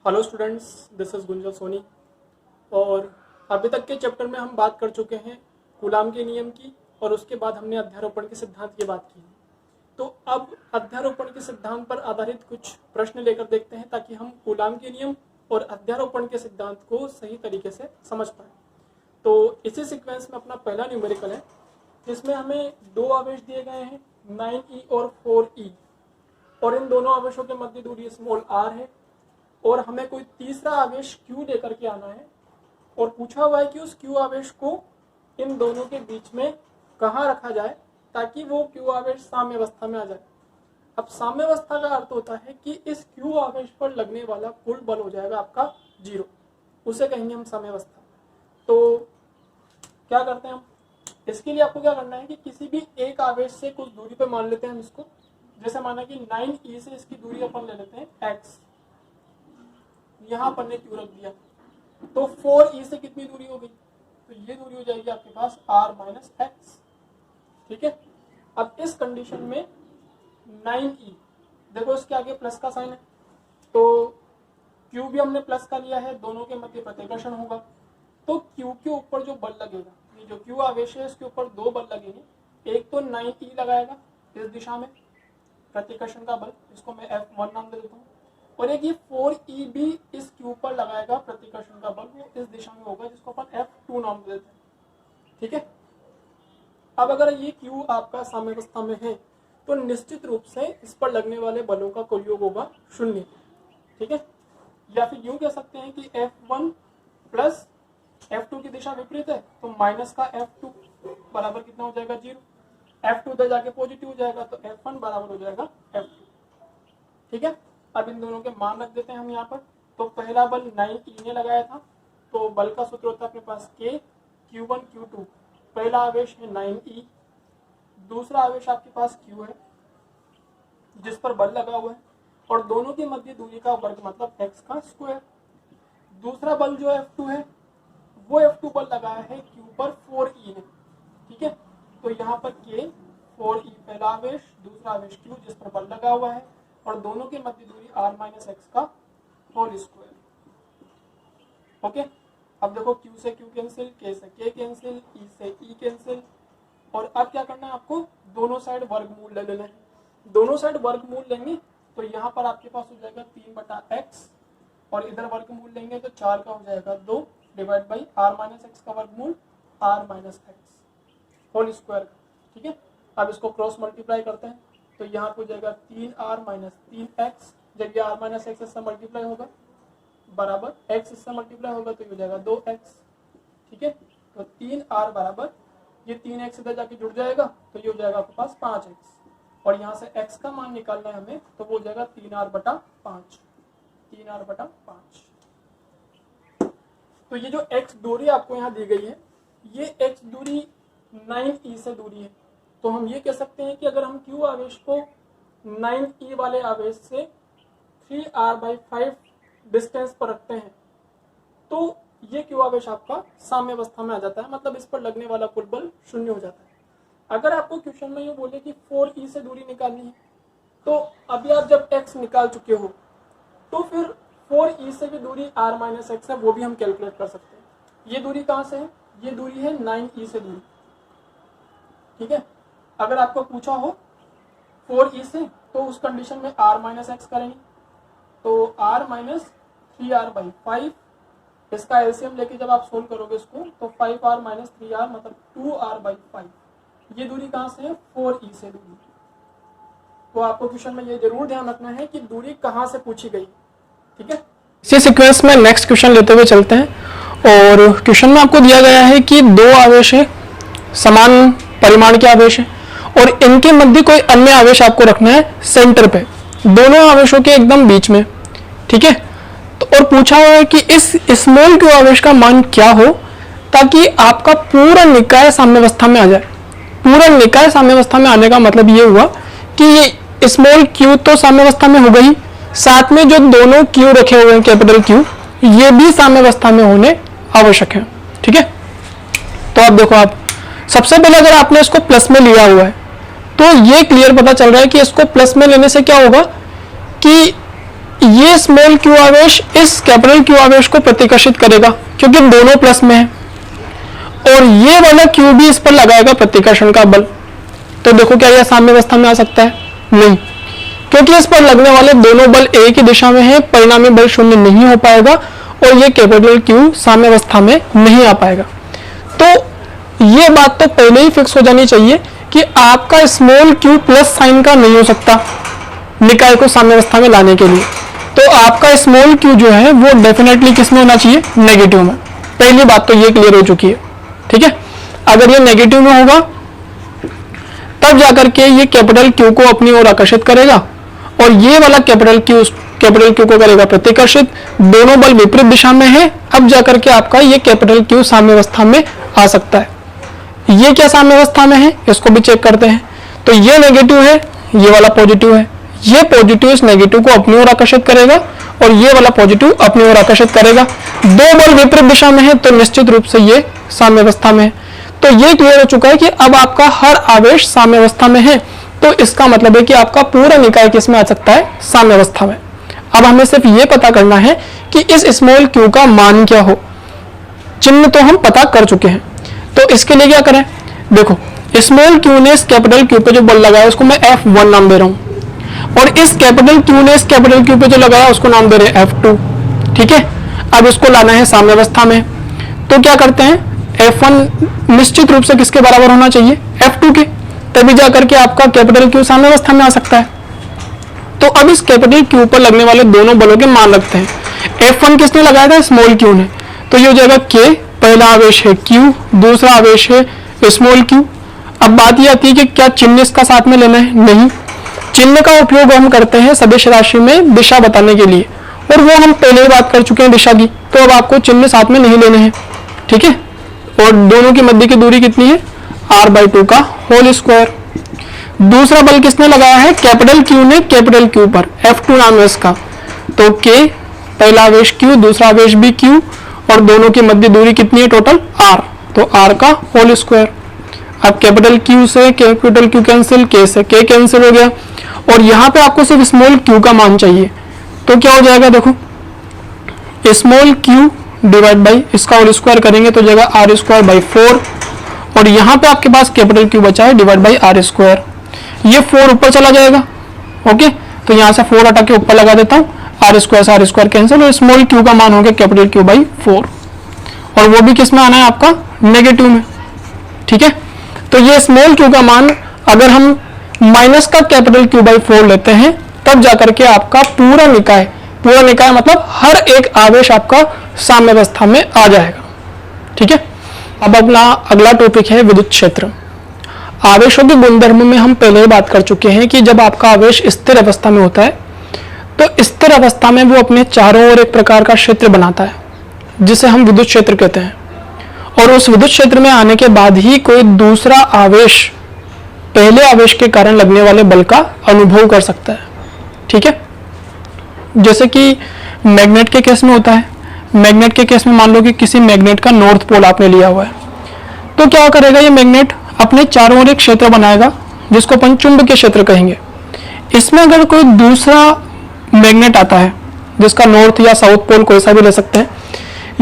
Hello students, this is Gunjan Soni. और अभी तक के चैप्टर में हम बात कर चुके हैं कूलाम के नियम की, और उसके बाद हमने अध्यारोपण के सिद्धांत की बात की है। तो अब अध्यारोपण के सिद्धांत पर आधारित कुछ प्रश्न लेकर देखते हैं, ताकि हम कूलाम के नियम और अध्यारोपण के सिद्धांत को सही तरीके से समझ पाए। तो इसी सीक्वेंस में अपना पहला न्यूमेरिकल है, जिसमें हमें दो आवेश दिए गए हैं 9e और 4e, और इन दोनों आवेशों के मध्य दूरी स्मॉल r है, और हमें कोई तीसरा आवेश q लेकर के आना है, और पूछा हुआ है कि उस q आवेश को इन दोनों के बीच में कहाँ रखा जाए ताकि वो q आवेश साम्यावस्था में आ जाए। अब साम्यावस्था का अर्थ होता है कि इस q आवेश पर लगने वाला कुल बल हो जाएगा आपका 0, उसे कहेंगे हम साम्यावस्था। तो क्या करते हैं हम, इसके लिए आपको क्या करना है कि किसी भी एक आवेश से कुछ दूरी पर मान लेते हैं हम इसको। जैसे माना कि 9e से इसकी दूरी अपन ले लेते हैं x, यहाँ पर ने q रख दिया, तो 4e से कितनी दूरी हो गई, तो ये दूरी हो जाएगी आपके पास r माइनस एक्स। ठीक है, अब इस कंडीशन में 9e, देखो इसके आगे प्लस का साइन है, तो q भी हमने प्लस का लिया है, दोनों के मध्य प्रतिकर्षण होगा। तो q के ऊपर जो बल लगेगा, ये जो q आवेश है इसके ऊपर दो बल लगेंगे। एक तो 9e लगाएगा इस दिशा में प्रतिकर्षण का बल, इसको मैं F1 नाम दे देता हूँ, और एक ये 4e भी इस q पर लगाएगा प्रतिकर्षण का बल, वो इस दिशा में होगा, जिसको अपन F2 नाम दे देते हैं। ठीक है, अब अगर ये q आपका साम्यावस्था में है तो निश्चित रूप से इस पर लगने वाले बलों का कुल योग होगा 0। ठीक है, या फिर यूं कह सकते हैं कि F1 प्लस F2 की दिशा विपरीत है, तो माइनस का F2 बराबर कितना हो जाएगा 0, F2 उधर जाके पॉजिटिव हो जाएगा, तो F1 बराबर हो जाएगा F2। ठीक है, अब इन दोनों के मान रख देते हैं हम यहाँ पर। तो पहला बल 9e ने लगाया था, तो बल का सूत्र होता है अपने पास K Q1 Q2। पहला आवेश है 9e, दूसरा आवेश आपके पास Q है जिस पर बल लगा हुआ है, और दोनों के मध्य दूरी का वर्ग मतलब x का स्क्वायर। दूसरा बल जो F2 है वो F2 बल लगाया है Q पर 4e ने। ठीक है, तो यहाँ पर K 4e पहला आवेश, दूसरा आवेश Q जिस पर बल लगा हुआ है, और दोनों के मध्य दूरी r माइनस एक्स का होल स्क्वायर। ओके, अब देखो Q से Q कैंसिल, K से K कैंसिल, E से E कैंसिल, और अब क्या करना है आपको, दोनों साइड वर्गमूल ले लेना है। दोनों साइड वर्गमूल लेंगे तो यहाँ पर आपके पास हो जाएगा 3/x, और इधर वर्गमूल लेंगे तो 4 का हो जाएगा 2 divide by r minus x का वर्गमूल r minus x whole square. ठीक है, अब इसको क्रॉस मल्टीप्लाई करते हैं, तो यहाँ पे हो जाएगा 3r माइनस 3x, जब ये r माइनस एक्स इससे मल्टीप्लाई होगा बराबर x इससे मल्टीप्लाई होगा तो ये हो जाएगा 2x। ठीक है, तो 3r बराबर ये 3x इधर जाके जुड़ जाएगा, तो ये हो जाएगा आपके पास 5x, और यहाँ से x का मान निकालना है हमें, तो वो हो जाएगा 3r/5, 3r/5। तो ये जो x दूरी आपको यहाँ दी गई है, ये x दूरी 9e से दूरी है। तो हम ये कह सकते हैं कि अगर हम q आवेश को 9e वाले आवेश से 3r/5 डिस्टेंस पर रखते हैं, तो ये q आवेश आपका साम्यावस्था में आ जाता है, मतलब इस पर लगने वाला कुल बल 0 हो जाता है। अगर आपको क्वेश्चन में ये बोले कि 4e से दूरी निकालनी है, तो अभी आप जब x निकाल चुके हो, तो फिर 4e से भी दूरी r माइनस एक्स है, वो भी हम कैलकुलेट कर सकते हैं। ये दूरी कहाँ से है, ये दूरी है 9e से दूरी। ठीक है, अगर आपको पूछा हो 4e से, तो उस कंडीशन में r माइनस एक्स करेंगे, तो r माइनस 3r/5, इसका एलसीएम लेके जब आप सोल्व करोगे इसको, तो 5r माइनस 3r मतलब 2r/5। ये दूरी कहाँ से है, 4e से दूरी। तो आपको क्वेश्चन में ये जरूर ध्यान रखना है कि दूरी कहाँ से पूछी गई। ठीक है, इसी सीक्वेंस में नेक्स्ट क्वेश्चन लेते हुए चलते हैं, और क्वेश्चन में आपको दिया गया है कि दो आवेश है, समान परिमाण के आवेश है, और इनके मध्य कोई अन्य आवेश आपको रखना है सेंटर पे, दोनों आवेशों के एकदम बीच में। ठीक है, तो और पूछा हुआ है कि इस स्मॉल q आवेश का मान क्या हो ताकि आपका पूरा निकाय साम्यावस्था में आ जाए। पूरा निकाय साम्यावस्था में आने का मतलब ये हुआ कि ये स्मॉल q तो साम्यावस्था में हो गई, साथ में जो दोनों q रखे हुए हैं कैपिटल Q, ये भी साम्यावस्था में होने आवश्यक है। ठीक है, तो आप देखो, आप सबसे पहले अगर आपने इसको प्लस में लिया हुआ है, तो ये क्लियर पता चल रहा है कि इसको प्लस में लेने से क्या होगा कि ये स्मॉल क्यू आवेश इस कैपिटल क्यू आवेश को प्रतिकर्षित करेगा क्योंकि दोनों प्लस में है, और ये वाला क्यू भी इस पर लगाएगा प्रतिकर्षण का बल। तो देखो क्या यह साम्यावस्था में आ सकता है? नहीं, क्योंकि इस पर लगने वाले दोनों बल एक ही दिशा में है, परिणामी बल शून्य नहीं हो पाएगा और ये कैपिटल क्यू साम्यावस्था में नहीं आ पाएगा। तो ये बात तो पहले ही फिक्स हो जानी चाहिए कि आपका स्मॉल क्यू प्लस साइन का नहीं हो सकता निकाय को साम्यावस्था में लाने के लिए। तो आपका स्मॉल क्यू जो है वो डेफिनेटली किसमें होना चाहिए? नेगेटिव में। पहली बात तो ये क्लियर हो चुकी है, ठीक है। अगर ये नेगेटिव में होगा तब जाकर के ये कैपिटल क्यू को अपनी ओर आकर्षित करेगा और ये वाला कैपिटल क्यू को करेगा प्रतिकर्षित। दोनों बल विपरीत दिशा में है, अब जाकर के आपका ये कैपिटल क्यू साम्यावस्था में आ सकता है। ये क्या साम्यावस्था में है इसको भी चेक करते हैं। तो ये नेगेटिव है, ये वाला पॉजिटिव है। ये पॉजिटिव इस नेगेटिव को अपनी ओर आकर्षित करेगा और ये वाला पॉजिटिव अपनी ओर आकर्षित करेगा। दो बल विपरीत दिशा में है तो निश्चित रूप से ये साम्यावस्था में है। तो ये क्लियर हो चुका है कि अब आपका हर आवेश साम्यावस्था में है, तो इसका मतलब है कि आपका पूरा निकाय किसमें आ सकता है? साम्यावस्था में। अब हमें सिर्फ ये पता करना है कि इस स्मॉल क्यू का मान क्या हो। चिन्ह तो हम पता कर चुके हैं, तो इसके लिए क्या करें? देखो, स्मॉल क्यू ने इस कैपिटल क्यू पे जो बल लगाया उसको मैं F1 नाम दे रहा हूं, और इस कैपिटल क्यू ने इस कैपिटल क्यू पे जो लगाया उसको नाम दे रहे हैं F2, ठीक है। अब इसको लाना है साम्यावस्था में, तो क्या करते हैं? F1 निश्चित रूप से किसके बराबर होना चाहिए? F2 के, तभी जाकर के आपका कैपिटल क्यू साम्यावस्था में आ सकता है। तो अब इस कैपिटल क्यू पर लगने वाले दोनों बलों के मान रखते हैं। F1 किसने लगाया था? स्मॉल क्यू ने, तो ये हो जाएगा K, पहला आवेश है Q, दूसरा आवेश है स्मॉल q। अब बात ये आती है कि क्या चिन्ह इसका साथ में लेना है? नहीं, चिन्ह का उपयोग हम करते हैं सदिश राशि में दिशा बताने के लिए, और वो हम पहले ही बात कर चुके हैं दिशा की, तो अब आपको चिन्ह साथ में नहीं लेने हैं, ठीक है। और दोनों की मध्य की दूरी कितनी है? r/2 का होल स्क्वायर। दूसरा बल किसने लगाया है? कैपिटल Q ने कैपिटल Q पर, F2 नाम है इसका। तो K, पहला आवेश Q, दूसरा आवेश भी Q, और दोनों की मध्य दूरी कितनी है टोटल? R, तो R का होल स्क्वायर। अब कैपिटल Q से कैपिटल Q कैंसिल, K से K कैंसिल हो गया, और यहाँ पे आपको सिर्फ स्मॉल q का मान चाहिए, तो क्या हो जाएगा? देखो, स्मॉल q डिवाइड बाई इसका होल स्क्वायर करेंगे तो जाएगा r²/4, और यहाँ पे आपके पास कैपिटल Q बचा है डिवाइड बाई r²। ये 4 ऊपर चला जाएगा, ओके, तो यहाँ से 4 हटा के ऊपर लगा देता हूँ, r² से r² कैंसिल, और स्मॉल q का मान हो गया कैपिटल Q/4, और वो भी किस में आना है? आपका नेगेटिव में, ठीक है। तो ये स्मॉल q का मान अगर हम माइनस का कैपिटल Q/4 लेते हैं तब जाकर के आपका पूरा निकाय मतलब हर एक आवेश आपका साम्यावस्था में आ जाएगा, ठीक है। अब अपना अगला टॉपिक है विद्युत क्षेत्र। आवेशों के गुणधर्म में हम पहले ही बात कर चुके हैं कि जब आपका आवेश स्थिर अवस्था में होता है तो स्थिर अवस्था में वो अपने चारों ओर एक प्रकार का क्षेत्र बनाता है जिसे हम विद्युत क्षेत्र कहते हैं, और उस विद्युत क्षेत्र में आने के बाद ही कोई दूसरा आवेश पहले आवेश के कारण लगने वाले बल का अनुभव कर सकता है, ठीक है। जैसे कि मैग्नेट के केस में होता है। मैग्नेट के केस में मान लो कि किसी मैग्नेट का नॉर्थ पोल आपने लिया हुआ है, तो क्या करेगा ये मैग्नेट? अपने चारों ओर एक क्षेत्र बनाएगा जिसको अपन चुंबकीय क्षेत्र कहेंगे। इसमें अगर कोई दूसरा मैग्नेट आता है जिसका नॉर्थ या साउथ पोल कोई सा भी ले सकते हैं,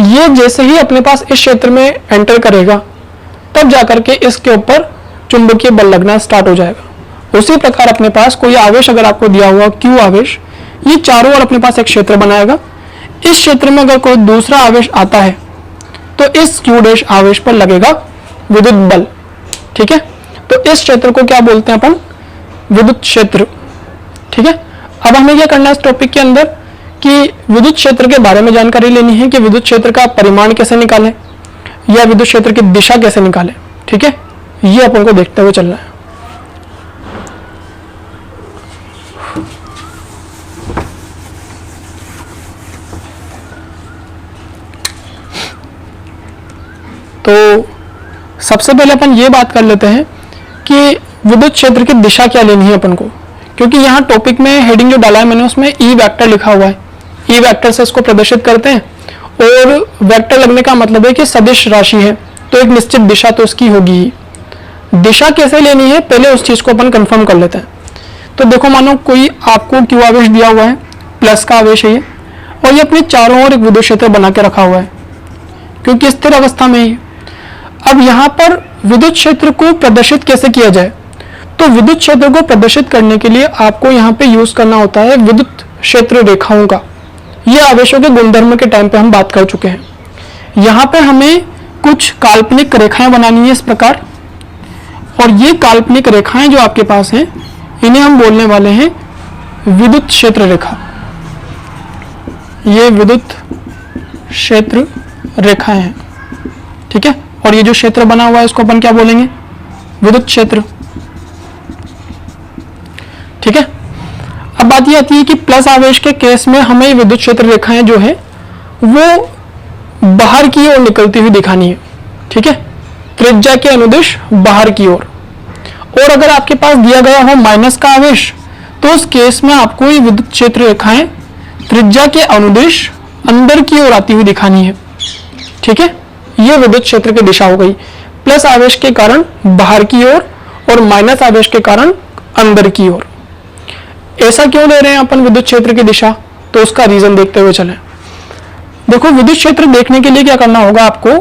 ये जैसे ही अपने पास इस क्षेत्र में एंटर करेगा तब जाकर के इसके ऊपर चुंबकीय बल लगना स्टार्ट हो जाएगा। उसी प्रकार अपने पास कोई आवेश अगर आपको दिया हुआ Q आवेश, ये चारों ओर अपने पास एक क्षेत्र बनाएगा। इस क्षेत्र में अगर कोई दूसरा आवेश आता है तो इस Q' आवेश पर लगेगा विद्युत बल, ठीक है। तो इस क्षेत्र को क्या बोलते हैं अपन? विद्युत क्षेत्र, ठीक है। अब हमें क्या करना है इस टॉपिक के अंदर कि विद्युत क्षेत्र के बारे में जानकारी लेनी है कि विद्युत क्षेत्र का परिमाण कैसे निकालें या विद्युत क्षेत्र की दिशा कैसे निकालें, ठीक है। ये अपन को देखते हुए चलना है। तो सबसे पहले अपन ये बात कर लेते हैं कि विद्युत क्षेत्र की दिशा क्या लेनी है अपन को, क्योंकि यहाँ टॉपिक में हेडिंग जो डाला है मैंने उसमें ई वेक्टर लिखा हुआ है। ई वेक्टर से इसको प्रदर्शित करते हैं, और वेक्टर लगने का मतलब है कि सदिश राशि है तो एक निश्चित दिशा तो उसकी होगी ही। दिशा कैसे लेनी है पहले उस चीज को अपन कंफर्म कर लेते हैं। तो देखो, मानो कोई आपको Q आवेश दिया हुआ है प्लस का आवेश है ये, और ये अपने चारों ओर एक विद्युत क्षेत्र बना के रखा हुआ है क्योंकि स्थिर अवस्था में ही। अब यहाँ पर विद्युत क्षेत्र को प्रदर्शित कैसे किया जाए, तो विद्युत क्षेत्र को प्रदर्शित करने के लिए आपको यहाँ पे यूज करना होता है विद्युत क्षेत्र रेखाओं का। ये आवेशों के गुणधर्म के टाइम पे हम बात कर चुके हैं। यहाँ पे हमें कुछ काल्पनिक रेखाएं बनानी है इस प्रकार, और ये काल्पनिक रेखाएं जो आपके पास हैं इन्हें हम बोलने वाले हैं विद्युत क्षेत्र रेखा। ये विद्युत क्षेत्र रेखाएं हैं, ठीक है। और ये जो क्षेत्र बना हुआ है इसको अपन क्या बोलेंगे, विद्युत क्षेत्र, ठीक है। अब बात ये आती है कि प्लस आवेश के केस में हमें विद्युत क्षेत्र रेखाएं जो है वो बाहर की ओर निकलती हुई दिखानी है, ठीक है, त्रिज्या के अनुदिश बाहर की ओर। और अगर आपके पास दिया गया हो माइनस का आवेश तो उस केस में आपको ये विद्युत क्षेत्र रेखाएं त्रिज्या के अनुदिश अंदर की ओर आती हुई दिखानी है, ठीक है। ये विद्युत क्षेत्र की दिशा हो गई, प्लस आवेश के कारण बाहर की ओर और माइनस आवेश के कारण अंदर की ओर। ऐसा क्यों ले रहे हैं अपन विद्युत क्षेत्र की दिशा, तो उसका रीजन देखते हुए चलें। देखो, विद्युत क्षेत्र देखने के लिए क्या करना होगा आपको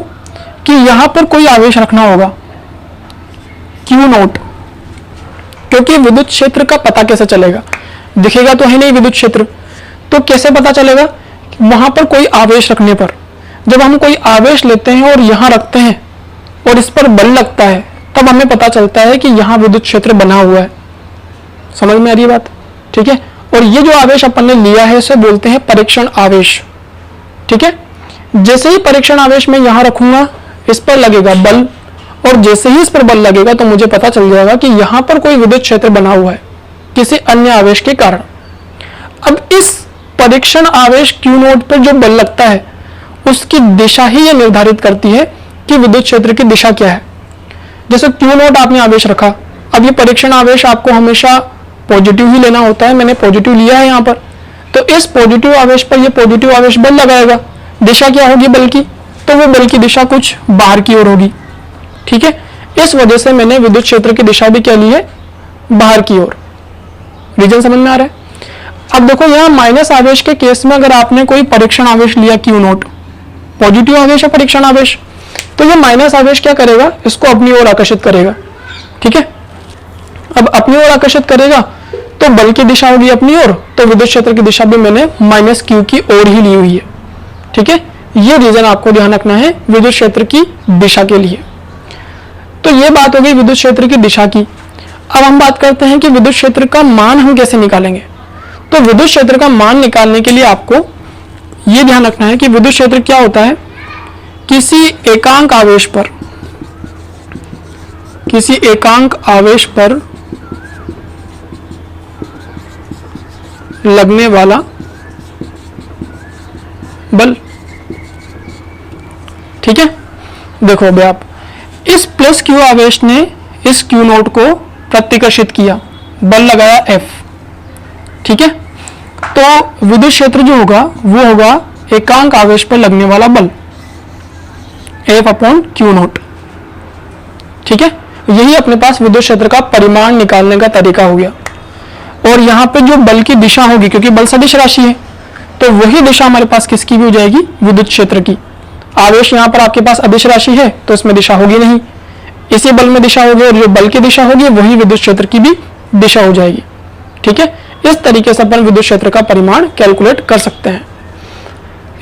कि यहां पर कोई आवेश रखना होगा Q0, क्योंकि विद्युत क्षेत्र का पता कैसे चलेगा, दिखेगा तो है नहीं विद्युत क्षेत्र, तो कैसे पता चलेगा, वहां पर कोई आवेश रखने पर। जब हम कोई आवेश लेते हैं और यहां रखते हैं और इस पर बल लगता है तब हमें पता चलता है कि यहां विद्युत क्षेत्र बना हुआ है। समझ में आ रही है बात, ठीक है। और ये जो आवेश अपन ने लिया है इसे बोलते हैं परीक्षण आवेश, ठीक है। जैसे ही परीक्षण आवेश में यहां रखूंगा इस पर लगेगा बल, और जैसे ही इस पर बल लगेगा तो मुझे पता चल जाएगा कि यहां पर कोई विद्युत क्षेत्र बना हुआ है किसी अन्य आवेश के कारण। अब इस परीक्षण आवेश Q0 पर जो बल लगता है उसकी दिशा ही यह निर्धारित करती है कि विद्युत क्षेत्र की दिशा क्या है। जैसे Q0 आपने आवेश रखा, अब ये परीक्षण आवेश आपको हमेशा पॉजिटिव ही लेना होता है, मैंने पॉजिटिव लिया है यहाँ पर, तो इस पॉजिटिव आवेश पर ये पॉजिटिव आवेश बल लगाएगा। दिशा क्या होगी बल की, तो वो बल की दिशा कुछ बाहर की ओर होगी, ठीक है। इस वजह से मैंने विद्युत क्षेत्र की दिशा भी क्या ली है, बाहर की ओर। रीजन समझ में आ रहा है। अब देखो, यहाँ माइनस आवेश के केस में अगर आपने कोई परीक्षण आवेश लिया Q0, पॉजिटिव आवेश है परीक्षण आवेश, तो ये माइनस आवेश क्या करेगा, इसको अपनी ओर आकर्षित करेगा, ठीक है। अब अपनी ओर आकर्षित करेगा तो बल की दिशा होगी अपनी ओर, तो विद्युत क्षेत्र की दिशा भी मैंने माइनस Q की ओर ही ली हुई है, ठीक है। ये रीजन आपको ध्यान रखना है विद्युत क्षेत्र की दिशा के लिए। तो ये बात हो गई विद्युत क्षेत्र की दिशा की। अब हम बात करते हैं कि विद्युत क्षेत्र का मान हम कैसे निकालेंगे। तो विद्युत क्षेत्र का मान निकालने के लिए आपको यह ध्यान रखना है कि विद्युत क्षेत्र क्या होता है, किसी एकांक आवेश पर लगने वाला बल, ठीक है। देखो अभी आप, इस प्लस Q आवेश ने इस Q0 को प्रतिकर्षित किया, बल लगाया F, ठीक है। तो विद्युत क्षेत्र जो होगा वो होगा एकांक आवेश पर लगने वाला बल F/Q0, ठीक है। यही अपने पास विद्युत क्षेत्र का परिमाण निकालने का तरीका हो गया। और यहां पे जो बल की दिशा होगी, क्योंकि बल सदिश राशि है, तो वही दिशा हमारे पास किसकी भी हो जाएगी, विद्युत क्षेत्र की। आवेश यहां पर आपके पास अदिश राशि है तो इसमें दिशा होगी नहीं, इसी बल में दिशा होगी, और जो बल की दिशा होगी वही विद्युत क्षेत्र की भी दिशा हो जाएगी, ठीक है। इस तरीके से अपन विद्युत क्षेत्र का परिमाण कैलकुलेट कर सकते हैं।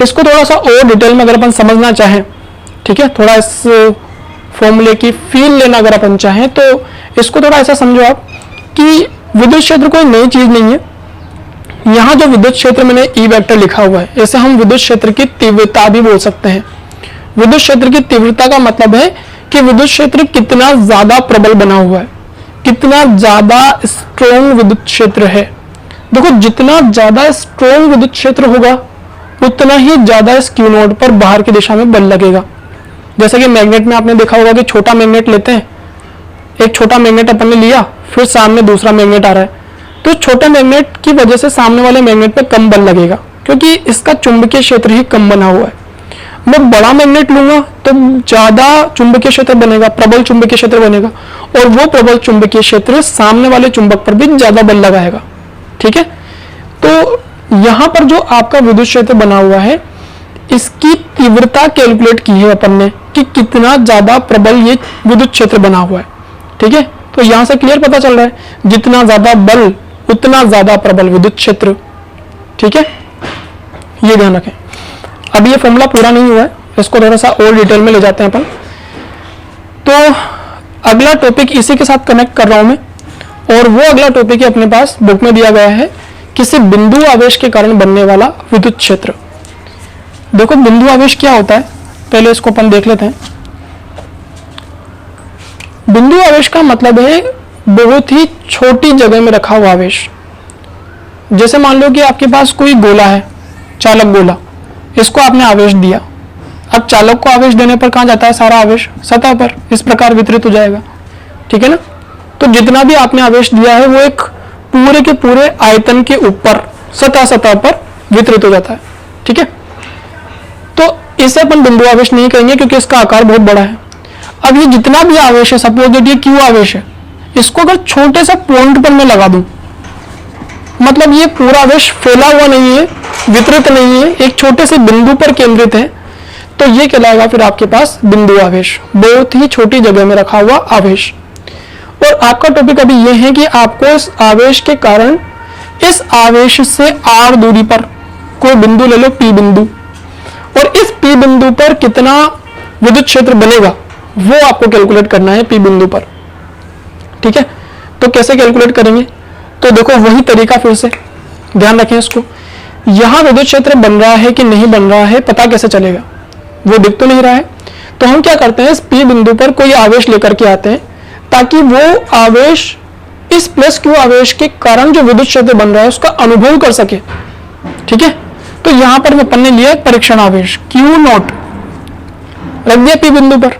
इसको थोड़ा सा और डिटेल में अगर अपन समझना चाहें, ठीक है, थोड़ा इस फॉर्मूले की फील लेना अगर अपन चाहें, तो इसको थोड़ा ऐसा समझो आप कि विद्युत क्षेत्र कोई नई चीज नहीं है। यहाँ जो विद्युत क्षेत्र मैंने ई वेक्टर लिखा हुआ है, इसे हम विद्युत क्षेत्र की तीव्रता भी बोल सकते हैं। विद्युत क्षेत्र की तीव्रता का मतलब है कि विद्युत क्षेत्र कितना ज्यादा प्रबल बना हुआ है, कितना ज्यादा स्ट्रॉन्ग विद्युत क्षेत्र है। देखो, जितना ज्यादा स्ट्रॉन्ग विद्युत क्षेत्र होगा उतना ही ज्यादा इस Q0 पर बाहर की दिशा में बल लगेगा। जैसे कि मैग्नेट में आपने देखा होगा कि छोटा मैग्नेट लेते हैं, एक छोटा मैग्नेट अपन ने लिया, फिर सामने दूसरा मैग्नेट आ रहा है, तो छोटे मैग्नेट की वजह से सामने वाले मैग्नेट पे कम बल लगेगा क्योंकि इसका चुंबकीय क्षेत्र ही कम बना हुआ है। मैं बड़ा मैग्नेट लूंगा तो ज्यादा चुंबकीय क्षेत्र बनेगा, प्रबल चुंबकीय क्षेत्र बनेगा, और वो प्रबल चुंबकीय क्षेत्र सामने वाले चुंबक पर भी ज्यादा बल लगाएगा, ठीक है। तो यहां पर जो आपका विद्युत क्षेत्र बना हुआ है, इसकी तीव्रता कैलकुलेट की है अपन ने कि कितना ज्यादा प्रबल ये विद्युत क्षेत्र बना हुआ है। ठीक है, तो यहां से क्लियर पता चल रहा है जितना ज्यादा बल उतना ज्यादा प्रबल विद्युत क्षेत्र। ठीक है, ये ध्यान रखें। अब ये फॉर्मूला पूरा नहीं हुआ है, इसको थोड़ा सा और डिटेल में ले जाते हैं अपन। तो अगला टॉपिक इसी के साथ कनेक्ट कर रहा हूं मैं, और वो अगला टॉपिक अपने पास बुक में दिया गया है, किसी बिंदु आवेश के कारण बनने वाला विद्युत क्षेत्र। देखो बिंदु आवेश क्या होता है, पहले इसको अपन देख लेते हैं। बिंदु आवेश का मतलब है बहुत ही छोटी जगह में रखा हुआ आवेश। जैसे मान लो कि आपके पास कोई गोला है, चालक गोला, इसको आपने आवेश दिया। अब चालक को आवेश देने पर कहां जाता है सारा आवेश? सतह पर इस प्रकार वितरित हो जाएगा। ठीक है ना, तो जितना भी आपने आवेश दिया है वो एक पूरे के पूरे आयतन के ऊपर सतह पर वितरित हो जाता है। ठीक है, तो इसे अपन बिंदु आवेश नहीं कहेंगे क्योंकि इसका आकार बहुत बड़ा है। अब ये जितना भी आवेश है, सपोज दैट ये क्यू आवेश है, इसको अगर छोटे से पॉइंट पर मैं लगा दूं, मतलब ये पूरा आवेश फैला हुआ नहीं है, वितरित नहीं है, एक छोटे से बिंदु पर केंद्रित है, तो ये कहलाएगा फिर आपके पास बिंदु आवेश, बहुत ही छोटी जगह में रखा हुआ आवेश। और आपका टॉपिक अभी ये है कि आपको इस आवेश के कारण इस आवेश से आर दूरी पर कोई बिंदु ले लो, पी बिंदु, और इस पी बिंदु पर कितना विद्युत क्षेत्र बनेगा वो आपको कैलकुलेट करना है पी बिंदु पर। ठीक है, तो कैसे कैलकुलेट करेंगे? तो देखो वही तरीका, फिर से ध्यान रखें इसको। यहां विद्युत क्षेत्र बन रहा है कि नहीं बन रहा है पता कैसे चलेगा? वो दिख तो नहीं रहा है, तो हम क्या करते हैं, इस पी बिंदु पर कोई आवेश लेकर के आते हैं ताकि वो आवेश इस प्लस क्यू आवेश के कारण जो विद्युत क्षेत्र बन रहा है उसका अनुभव कर सके। ठीक है, तो यहां पर अपन ने लिया परीक्षण आवेश क्यू नॉट, रख दिया पी बिंदु पर।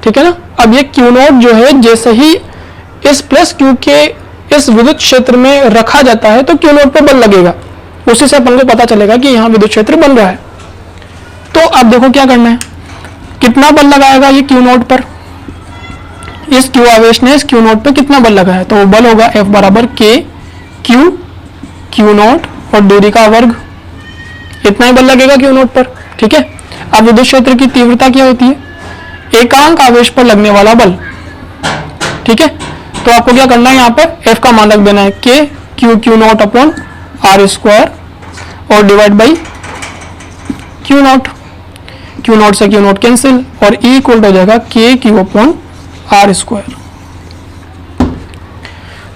ठीक है ना, अब ये क्यू नॉट जो है जैसे ही इस प्लस क्यू के इस विद्युत क्षेत्र में रखा जाता है तो क्यू नॉट पर बल लगेगा, उसी से अपन को पता चलेगा कि यहाँ विद्युत क्षेत्र बन रहा है। तो अब देखो क्या करना है, कितना बल लगाएगा ये क्यू नॉट पर, इस क्यू आवेश ने इस क्यू नॉट पर कितना बल लगाया, तो वो बल होगा F बराबर K क्यू नॉट और दूरी का वर्ग, इतना ही बल लगेगा क्यू नॉट पर। ठीक है, अब विद्युत क्षेत्र की तीव्रता क्या होती है? एकांक आवेश पर लगने वाला बल। ठीक है, तो आपको क्या करना है, यहाँ पर F का मान रख देना है K q naught upon r square और डिवाइड बाई क्यू नॉट से क्यू नॉट कैंसिल और E इक्वल हो जाएगा K q upon r square.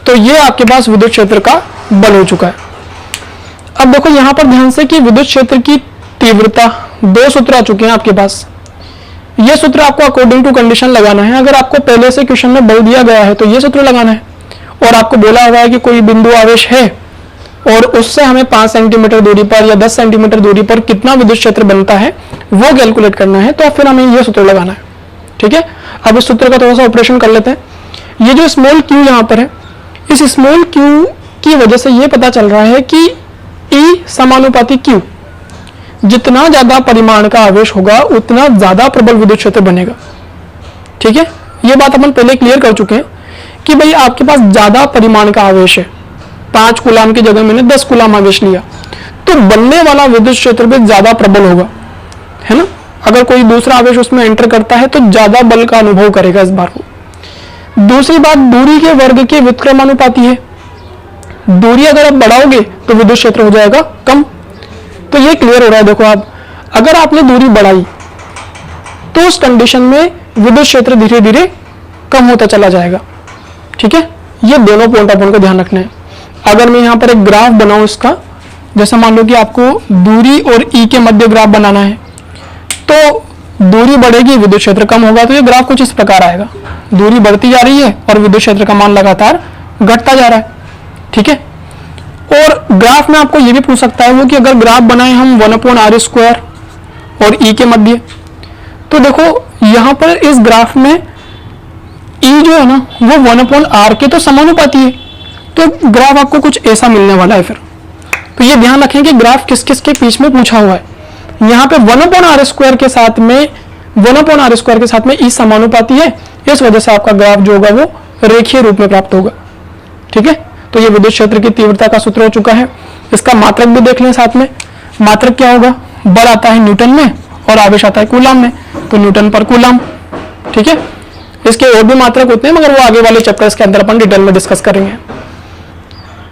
तो ये आपके पास विद्युत क्षेत्र का बल हो चुका है। अब देखो यहां पर ध्यान से कि विद्युत क्षेत्र की तीव्रता, दो सूत्र आ चुके हैं आपके पास। ये सूत्र आपको अकॉर्डिंग टू कंडीशन लगाना है। अगर आपको पहले से क्वेश्चन में बल दिया गया है तो ये सूत्र लगाना है, और आपको बोला हुआ है कि कोई बिंदु आवेश है और उससे हमें 5 सेंटीमीटर दूरी पर या 10 सेंटीमीटर दूरी पर कितना विद्युत क्षेत्र बनता है वो कैलकुलेट करना है, तो फिर हमें ये सूत्र लगाना है। ठीक है, अब इस सूत्र का थोड़ा सा ऑपरेशन कर लेते हैं। ये जो स्मॉल क्यू यहाँ पर है, इस स्मॉल क्यू की वजह से ये पता चल रहा है कि E समानुपाती Q, जितना ज्यादा परिमाण का आवेश होगा उतना ज्यादा प्रबल विद्युत क्षेत्र बनेगा। ठीक है, ये बात अपन पहले क्लियर कर चुके हैं कि भाई आपके पास ज्यादा परिमाण का आवेश है, 5 कूलाम की जगह मैंने 10 कूलाम आवेश लिया, तो बनने वाला विद्युत क्षेत्र भी ज्यादा प्रबल होगा, है ना। अगर कोई दूसरा आवेश उसमें एंटर करता है तो ज्यादा बल का अनुभव करेगा इस बार वो। दूसरी बात, दूरी के वर्ग के व्युत्क्रमानुपाती है। दूरी अगर आप बढ़ाओगे तो विद्युत क्षेत्र हो जाएगा कम। तो ये क्लियर हो रहा है। देखो आप, अगर आपने दूरी बढ़ाई तो उस कंडीशन में विद्युत क्षेत्र धीरे धीरे कम होता चला जाएगा। ठीक है, ये दोनों पॉइंट अपन को ध्यान रखना है। अगर मैं यहाँ पर एक ग्राफ बनाऊं इसका, जैसे मान लो कि आपको दूरी और E के मध्य ग्राफ बनाना है, तो दूरी बढ़ेगी विद्युत क्षेत्र कम होगा, तो ये ग्राफ कुछ इस प्रकार आएगा। दूरी बढ़ती जा रही है और विद्युत क्षेत्र का मान लगातार घटता जा रहा है। ठीक है, और ग्राफ में आपको ये भी पूछ सकता है वो कि अगर ग्राफ बनाए हम 1/r स्क्वायर और E के मध्य, तो देखो यहां पर इस ग्राफ में E जो है ना वो 1/r के तो समानुपाती है, तो ग्राफ आपको कुछ ऐसा मिलने वाला है। फिर तो ये ध्यान रखें कि ग्राफ किस किस के बीच में पूछा हुआ है। यहाँ पे 1/r स्क्वायर के साथ में 1/r स्क्वायर के साथ में E समानुपाती है, इस वजह से आपका ग्राफ जो होगा वो रेखीय रूप में प्राप्त होगा। ठीक है, तो ये विद्युत क्षेत्र की तीव्रता का सूत्र हो चुका है। इसका मात्रक भी देख लें साथ में। मात्रक क्या होगा, बल आता है न्यूटन में और आवेश आता है कूलाम में, तो न्यूटन पर कूलाम। ठीक है, इसके और भी मात्रक होते हैं मगर वो आगे वाले चैप्टर्स के अंदर अपन डिटेल में डिस्कस करेंगे।